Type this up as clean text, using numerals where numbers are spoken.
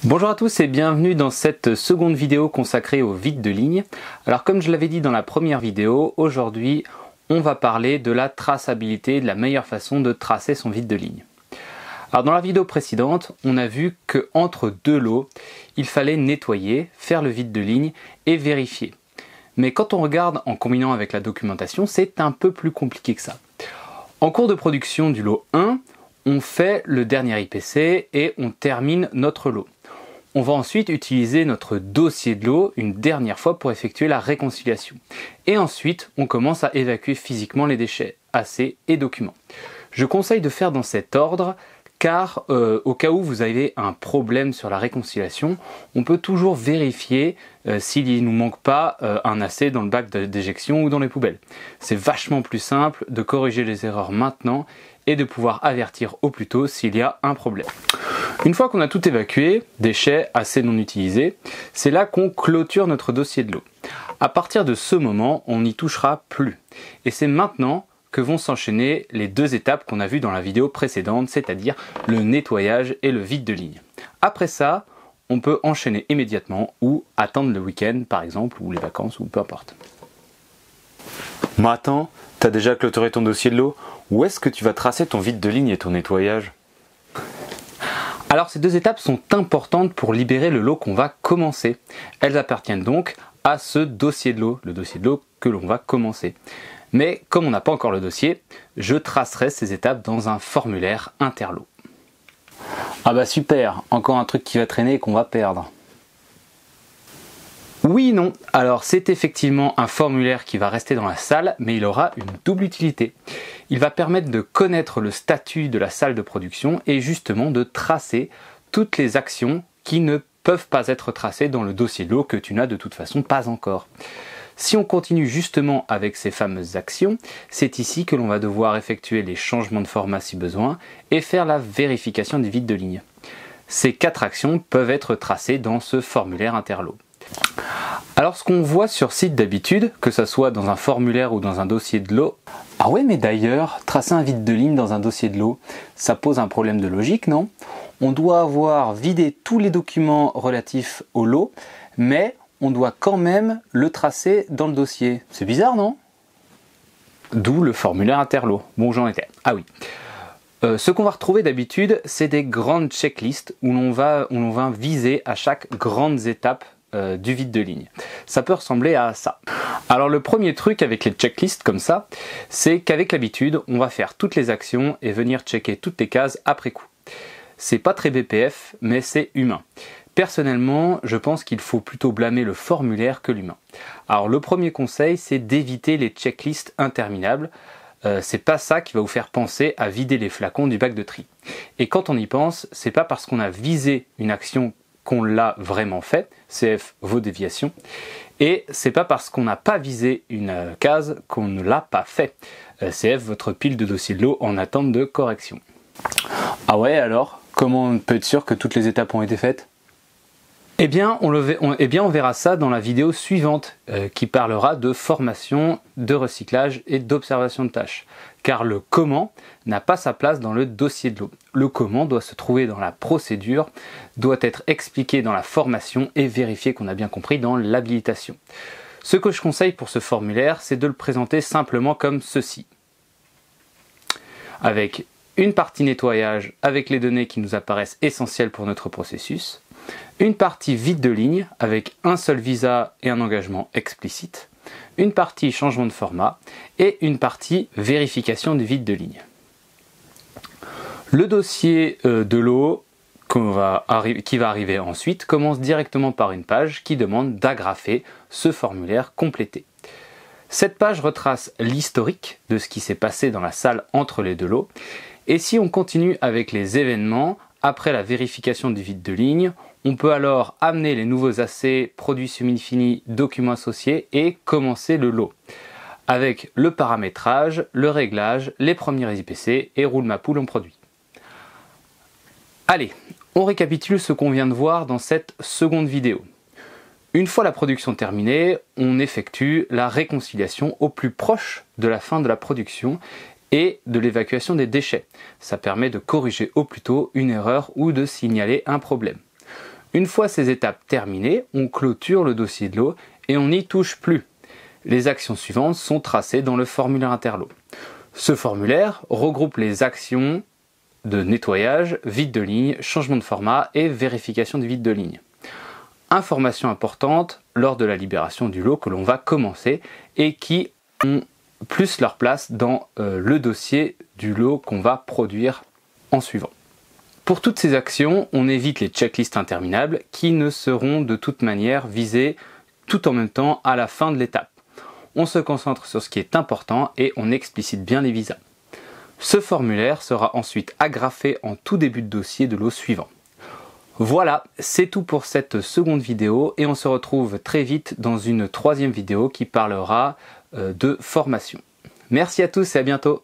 Bonjour à tous et bienvenue dans cette seconde vidéo consacrée au vide de ligne. Alors comme je l'avais dit dans la première vidéo, aujourd'hui on va parler de la traçabilité, de la meilleure façon de tracer son vide de ligne. Alors dans la vidéo précédente, on a vu qu'entre deux lots, il fallait nettoyer, faire le vide de ligne et vérifier. Mais quand on regarde en combinant avec la documentation, c'est un peu plus compliqué que ça. En cours de production du lot 1, on fait le dernier IPC et on termine notre lot. On va ensuite utiliser notre dossier de lot une dernière fois pour effectuer la réconciliation. Et ensuite, on commence à évacuer physiquement les déchets, AC et documents. Je conseille de faire dans cet ordre car au cas où vous avez un problème sur la réconciliation, on peut toujours vérifier s'il ne nous manque pas un AC dans le bac d'éjection ou dans les poubelles. C'est vachement plus simple de corriger les erreurs maintenant et de pouvoir avertir au plus tôt s'il y a un problème. Une fois qu'on a tout évacué, déchets, AC non utilisés, c'est là qu'on clôture notre dossier de l'eau. À partir de ce moment, on n'y touchera plus. Et c'est maintenant que vont s'enchaîner les deux étapes qu'on a vues dans la vidéo précédente, c'est-à-dire le nettoyage et le vide de ligne. Après ça, on peut enchaîner immédiatement ou attendre le week-end par exemple, ou les vacances, ou peu importe. Mais attends, t'as déjà clôturé ton dossier de l'eau? Où est-ce que tu vas tracer ton vide de ligne et ton nettoyage? Alors ces deux étapes sont importantes pour libérer le lot qu'on va commencer. Elles appartiennent donc à ce dossier de l'eau, le dossier de l'eau que l'on va commencer. Mais comme on n'a pas encore le dossier, je tracerai ces étapes dans un formulaire interlot. Ah bah super, encore un truc qui va traîner et qu'on va perdre. Oui, non. Alors c'est effectivement un formulaire qui va rester dans la salle, mais il aura une double utilité. Il va permettre de connaître le statut de la salle de production et justement de tracer toutes les actions qui ne peuvent pas être tracées dans le dossier de l'eau que tu n'as de toute façon pas encore. Si on continue justement avec ces fameuses actions, c'est ici que l'on va devoir effectuer les changements de format si besoin et faire la vérification des vides de ligne. Ces 4 actions peuvent être tracées dans ce formulaire interlot. Alors ce qu'on voit sur site d'habitude, que ce soit dans un formulaire ou dans un dossier de l'eau, ah ouais mais d'ailleurs, tracer un vide de ligne dans un dossier de l'eau, ça pose un problème de logique, non? On doit avoir vidé tous les documents relatifs au lot, mais on doit quand même le tracer dans le dossier. C'est bizarre, non? D'où le formulaire interlot. Bon, j'en étais. Ah oui. Ce qu'on va retrouver d'habitude, c'est des grandes checklists où l'on va viser à chaque grande étape du vide de ligne. Ça peut ressembler à ça. Alors le premier truc avec les checklists comme ça, c'est qu'avec l'habitude, on va faire toutes les actions et venir checker toutes les cases après coup. C'est pas très BPF, mais c'est humain. Personnellement, je pense qu'il faut plutôt blâmer le formulaire que l'humain. Alors le premier conseil, c'est d'éviter les checklists interminables. C'est pas ça qui va vous faire penser à vider les flacons du bac de tri. Et quand on y pense, c'est pas parce qu'on a visé une action qu'on l'a vraiment fait, CF vos déviations, et c'est pas parce qu'on n'a pas visé une case qu'on ne l'a pas fait, CF votre pile de dossier de l'eau en attente de correction. Ah ouais alors, comment on peut être sûr que toutes les étapes ont été faites? Eh bien, on verra ça dans la vidéo suivante qui parlera de formation, de recyclage et d'observation de tâches. Car le comment n'a pas sa place dans le dossier de l'eau. Le comment doit se trouver dans la procédure, doit être expliqué dans la formation et vérifié qu'on a bien compris dans l'habilitation. Ce que je conseille pour ce formulaire, c'est de le présenter simplement comme ceci. Avec une partie nettoyage avec les données qui nous apparaissent essentielles pour notre processus, une partie vide de ligne avec un seul visa et un engagement explicite, une partie changement de format et une partie vérification du vide de ligne. Le dossier de l'eau qui va arriver ensuite commence directement par une page qui demande d'agrafer ce formulaire complété. Cette page retrace l'historique de ce qui s'est passé dans la salle entre les deux lots. Et si on continue avec les événements, après la vérification du vide de ligne, on peut alors amener les nouveaux AC, produits semi-finis, documents associés et commencer le lot. Avec le paramétrage, le réglage, les premiers IPC et roule ma poule en produit. Allez, on récapitule ce qu'on vient de voir dans cette seconde vidéo. Une fois la production terminée, on effectue la réconciliation au plus proche de la fin de la production et de l'évacuation des déchets. Ça permet de corriger au plus tôt une erreur ou de signaler un problème. Une fois ces étapes terminées, on clôture le dossier de l'eau et on n'y touche plus. Les actions suivantes sont tracées dans le formulaire Interlo. Ce formulaire regroupe les actions de nettoyage, vide de ligne, changement de format et vérification du vide de ligne. Information importante lors de la libération du lot que l'on va commencer et qui ont plus leur place dans le dossier du lot qu'on va produire en suivant. Pour toutes ces actions, on évite les checklists interminables qui ne seront de toute manière visées tout en même temps à la fin de l'étape. On se concentre sur ce qui est important et on explicite bien les visas. Ce formulaire sera ensuite agrafé en tout début de dossier de lot suivant. Voilà, c'est tout pour cette seconde vidéo et on se retrouve très vite dans une troisième vidéo qui parlera de formation. Merci à tous et à bientôt.